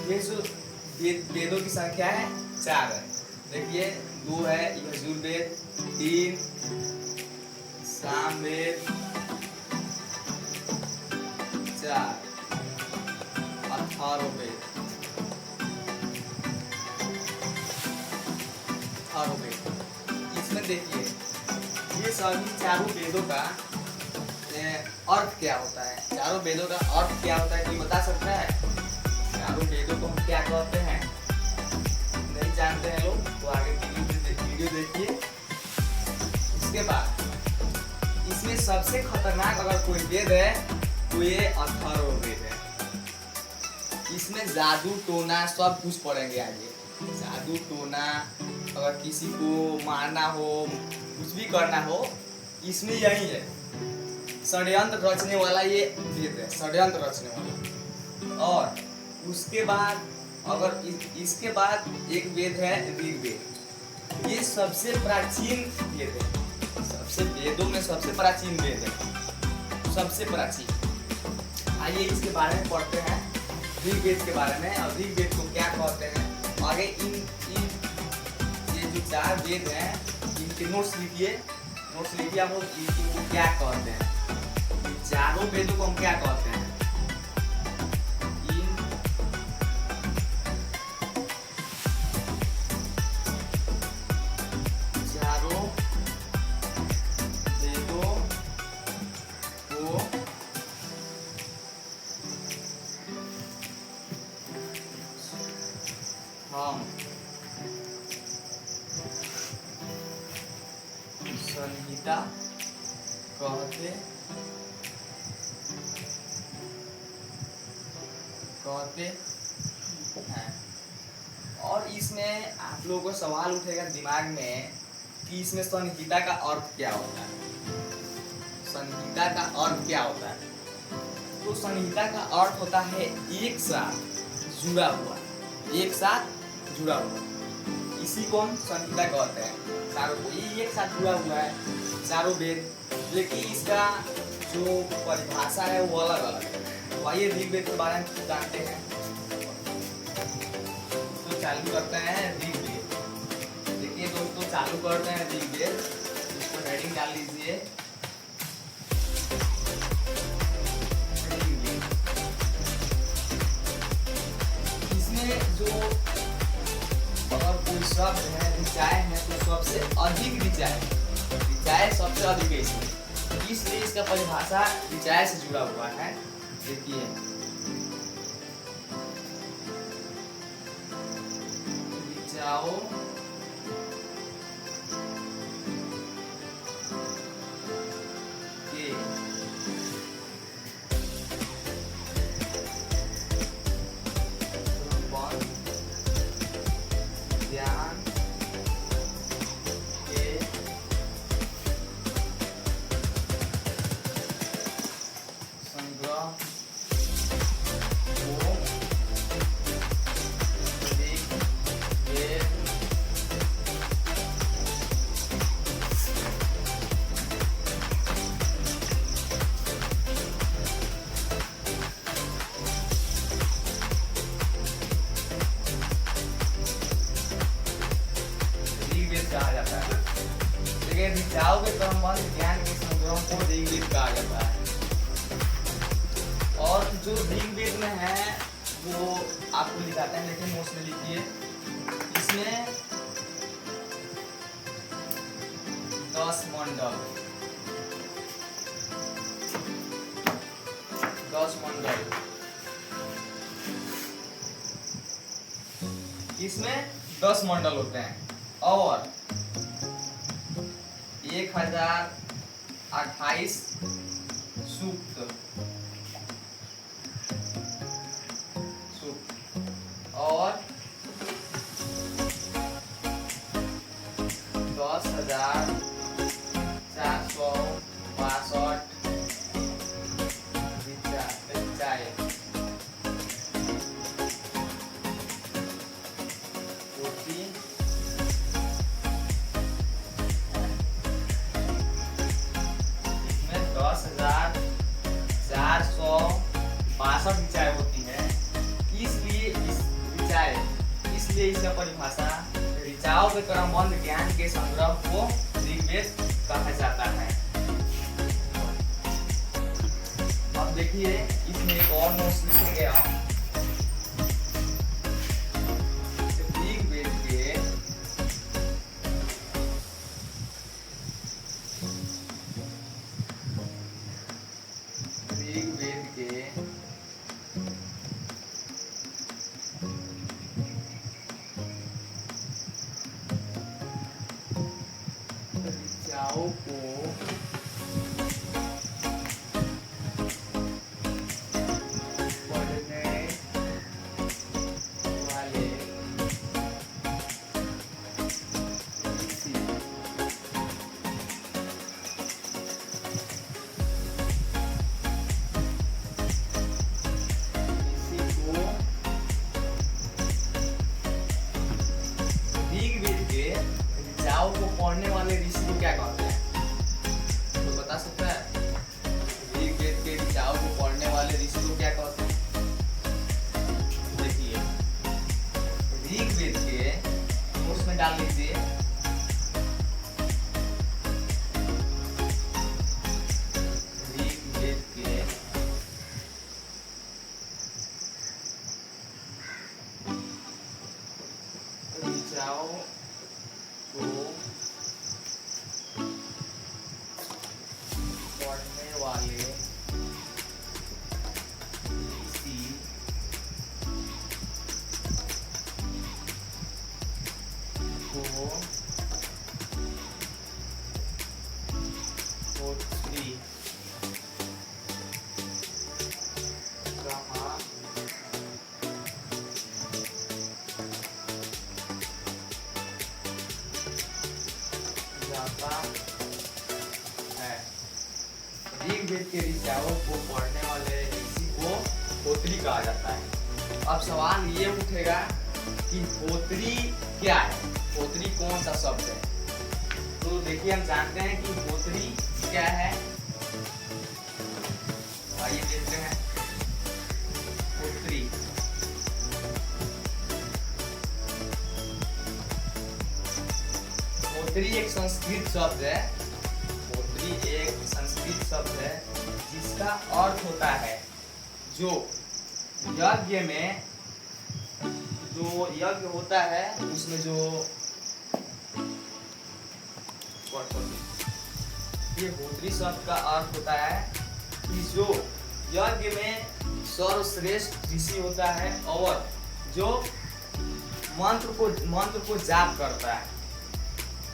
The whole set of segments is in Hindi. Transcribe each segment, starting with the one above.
ये जो वेदों की संख्या है 4 है। देखिए 2 है यजुर्वेद, 3 सामवेद, 4 अथर्ववेद। इसमें देखिए ये सभी चारों वेदों का अर्थ क्या होता है। चारों वेदों का अर्थ क्या होता है, कोई बता सकता है? चारों वेदों को हम क्या कहते हैं? नहीं जानते हैं लोग तो आगे वीडियो देखिए। इसके बाद इसमें सबसे खतरनाक अगर कोई वेद है तो ये अथर्ववेद है। इसमें जादू टोना सब कुछ पढ़ेंगे आगे। जादू टोना, अगर किसी को मारना हो, कुछ भी करना हो, इसमें यही है। षड्यंत्र रचने वाला ये वेद है, षड्यंत्र रचने वाला। और उसके बाद अगर इसके बाद एक वेद है ऋग्वेद। ये सबसे प्राचीन वेद है, सबसे वेदों में सबसे प्राचीन वेद है, सबसे प्राचीन। आइए इसके बारे में पढ़ते हैं, ऋग्वेद के बारे में। और ऋग्वेद को क्या कहते हैं आगे इन ये जो 4 वेद हैं इनके नोट्स लिखिए आप लोग। इनको क्या कहते हैं, चारों वेदों को हम क्या कहते हैं? इन चारों वेदों को हम संहिता कहते हैं। और इसमें आप लोगों को सवाल उठेगा दिमाग में कि इसमें संहिता का अर्थ क्या होता है। संहिता का अर्थ क्या होता है? तो संहिता का अर्थ होता है एक साथ जुड़ा हुआ, एक साथ जुड़ा हुआ। इसी को हम संहिता कहते हैं। चारों ये एक साथ जुड़ा हुआ है, चारों वेद, लेकिन इसका जो परिभाषा है वो अलग अलग है। तो आइए ऋग्वेद के बारे में जानते हैं। तो चालू करते हैं ऋग्वेद। देखिए दोस्तों चालू करते हैं ऋग्वेद। इसको हेडिंग डाल लीजिए ऋग्वेद। इसमें जो अगर कोई शब्द है ऋचाएँ है तो सबसे अधिक ऋचाएँ सबसे अधिक है इसमें, इसलिए इसका परिभाषा ऋचाएँ से जुड़ा हुआ है। देखिए ऋचाओं के ज्ञान के संग्रह कहा जाता है। लेकिन ऋचाओं के क्रमबद्ध ज्ञान के संग्रह को ऋग्वेद कहा जाता है। और जो ऋग्वेद में है वो आपको लिखाते हैं, लेकिन नोट्स में लिखिए। इसमें 10 मंडल, 10 मंडल, इसमें 10 मंडल होते हैं। और 1028 सूक्त और 10,462 ऋचाएँ। इसलिए इसका परिभाषा ऋचाओं के क्रमबद्ध ज्ञान के संग्रह को ऋग्वेद कहा जाता है। अब देखिए इसमें एक और नोट्स लिखे गया ऋग्वेद के ऋचाओं को पढ़ने वाले ऋषि को क्या कहते हैं? तो बता सकता है? ऋग्वेद के ऋचाओं को पढ़ने वाले ऋषि को क्या कहते हैं? देखिए ऋग्वेद के उसमें डाल लीजिए ऋग्वेद के ऋचाओं को पढ़ने वाले ऋषि को होत्री कहा जाता है। ऋग्वेद के ऋचाओं को पढ़ने वाले ऋषि को होत्री कहा जाता है। अब सवाल ये उठेगा कि होत्री क्या है? होत्री कौन सा शब्द है? तो देखिए हम जानते हैं कि होत्री क्या है। आइए देखते हैं होत्री। होत्री एक संस्कृत शब्द है। होत्री एक संस्कृत शब्द है जिसका अर्थ होता है जो यज्ञ में जो यज्ञ होता है उसमें जो ये होत्री शब्द का अर्थ होता है कि जो यज्ञ में सर्वश्रेष्ठ ऋषि होता है और जो मंत्र को जाप करता है,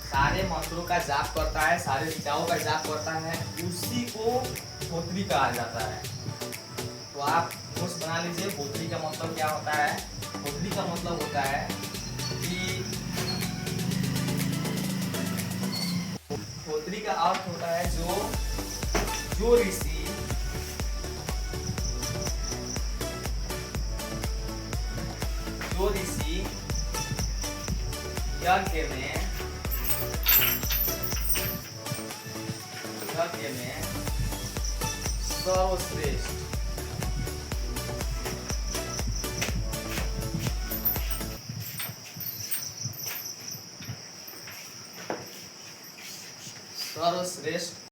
सारे मंत्रों का जाप करता है, सारे ऋचाओं का जाप करता है, उसी को होत्री कहा जाता है। तो आप नोट्स बना लीजिए होत्री का मतलब क्या होता है। होत्री का मतलब होता है कि होत्री का अर्थ होता है जो ऋषि यज्ञ में सर्वश्रेष्ठ सर्वश्रेष्ठ